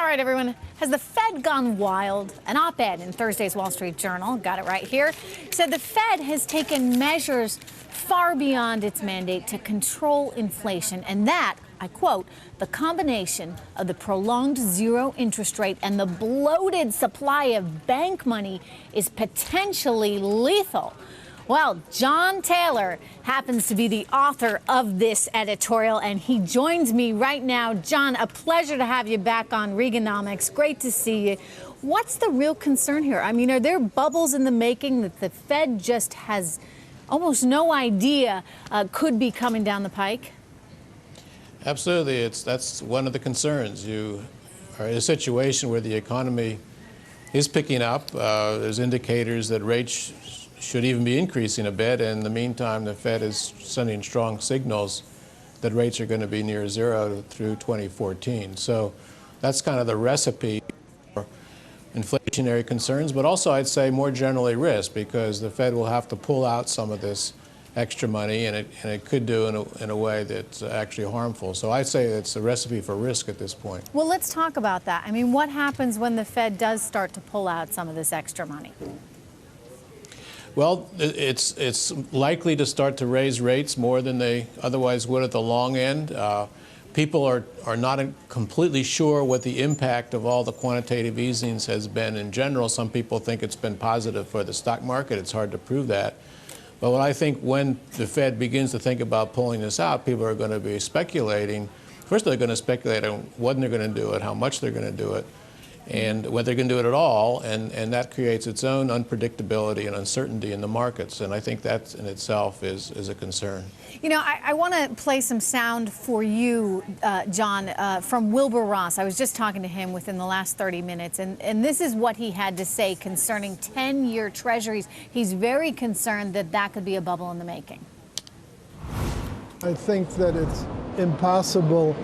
All right, everyone. Has the Fed gone wild? An op-ed in Thursday's Wall Street Journal, got it right here, said the Fed has taken measures far beyond its mandate to control inflation, and that, I quote, the combination of the prolonged zero interest rate and the bloated supply of bank money is potentially lethal. Well, John Taylor happens to be the author of this editorial, and he joins me right now. John, a pleasure to have you back on Reaganomics. Great to see you. What's the real concern here? I mean, are there bubbles in the making that the Fed just has almost no idea could be coming down the pike? Absolutely. That's one of the concerns. You are in a situation where the economy is picking up. There's indicators that rates should even be increasing a bit. In the meantime, the Fed is sending strong signals that rates are going to be near zero through 2014. So that's kind of the recipe for inflationary concerns, but also I'd say more generally risk, because the Fed will have to pull out some of this extra money, and it could do in a way that's actually harmful. So I'd say it's a recipe for risk at this point. Well, let's talk about that. I mean, what happens when the Fed does start to pull out some of this extra money? Well, it's likely to start to raise rates more than they otherwise would at the long end. People are not completely sure what the impact of all the quantitative easings has been in general. Some people think it's been positive for the stock market. It's hard to prove that. But what I think, when the Fed begins to think about pulling this out, people are going to be speculating. First, they're going to speculate on when they're going to do it, how much they're going to do it, and whether they're going to do it at all, and that creates its own unpredictability and uncertainty in the markets, and I think that in itself is a concern. You know, I want to play some sound for you, John, from Wilbur Ross. I was just talking to him within the last 30 minutes, and this is what he had to say concerning 10-year treasuries. He's very concerned that that could be a bubble in the making. I think that it's impossible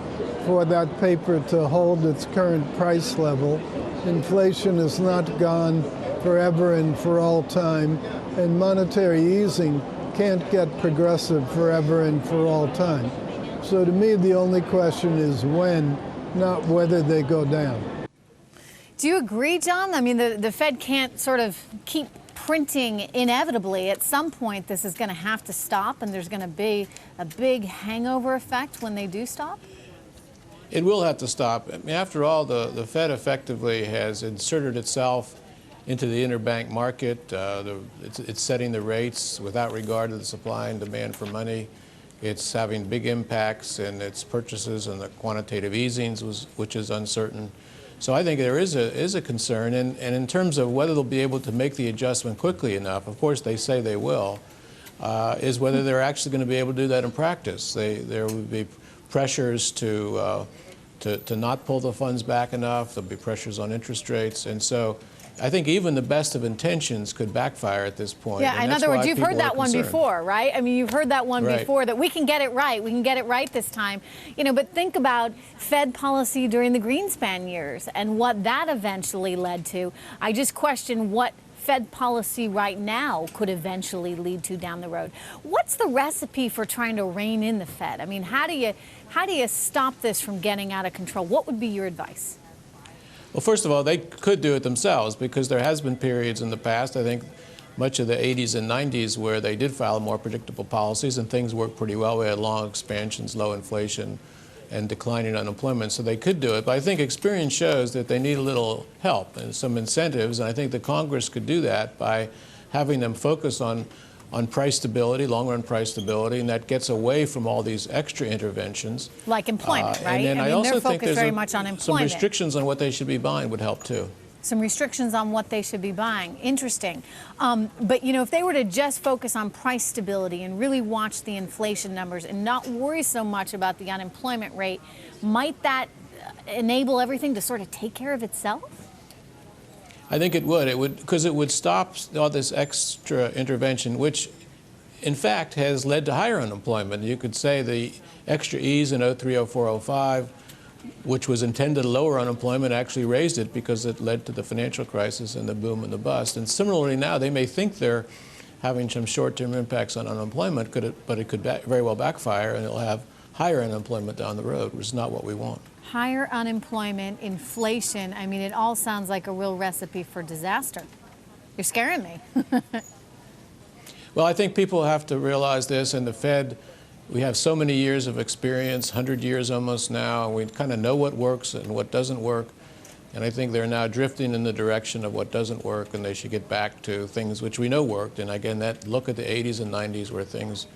for that paper to hold its current price level. Inflation is not gone forever and for all time, and monetary easing can't get progressive forever and for all time. So to me, the only question is when, not whether they go down. Do you agree, John? I mean, the Fed can't sort of keep printing inevitably. At some point, this is going to have to stop, and there's going to be a big hangover effect when they do stop? It will have to stop. I mean, after all, the Fed effectively has inserted itself into the interbank market. It's setting the rates without regard to the supply and demand for money. It's having big impacts in its purchases and the quantitative easings, which is uncertain. So I think there is a concern. And in terms of whether they'll be able to make the adjustment quickly enough, of course they say they will, is whether they're actually going to be able to do that in practice. There would be pressures to not pull the funds back enough. There'll be pressures on interest rates. And so I think even the best of intentions could backfire at this point. Yeah, in other words, you've heard that one before, right? I mean, you've heard that one before, that we can get it right. We can get it right this time. You know, but think about Fed policy during the Greenspan years and what that eventually led to. I just question what Fed policy right now could eventually lead to down the road. What's the recipe for trying to rein in the Fed? I mean, how do you stop this from getting out of control? What would be your advice? Well, first of all, they could do it themselves, because there has been periods in the past, I think much of the 80s and 90s, where they did follow more predictable policies and things worked pretty well. We had long expansions, low inflation, and declining unemployment, so they could do it. But I think experience shows that they need a little help and some incentives, and I think the Congress could do that by having them focus on price stability, long-run price stability, and that gets away from all these extra interventions. Like employment, right? And then I mean, also they're think focused there's very much on employment. some restrictions on what they should be buying would help too. Some restrictions on what they should be buying. Interesting. But, you know, if they were to just focus on price stability and really watch the inflation numbers and not worry so much about the unemployment rate, might that enable everything to sort of take care of itself? I think it would. It would, because it would stop all this extra intervention, which in fact has led to higher unemployment. You could say the extra ease in 03, 04, 05, which was intended to lower unemployment, actually raised it, because it led to the financial crisis and the boom and the bust. And similarly now, they may think they're having some short-term impacts on unemployment, but it could very well backfire, and it'll have higher unemployment down the road, which is not what we want. Higher unemployment, inflation. I mean, it all sounds like a real recipe for disaster. You're scaring me. Well, I think people have to realize this, and the Fed, we have so many years of experience, 100 years almost now, and we kind of know what works and what doesn't work. And I think they're now drifting in the direction of what doesn't work, and they should get back to things which we know worked. And again, that look at the 80s and 90s where things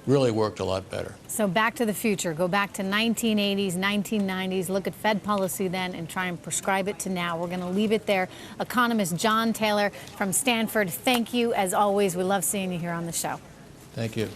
really worked a lot better. So back to the future. Go back to 1980s, 1990s. Look at Fed policy then and try and prescribe it to now. We're going to leave it there. Economist John Taylor from Stanford, thank you as always. We love seeing you here on the show. Thank you.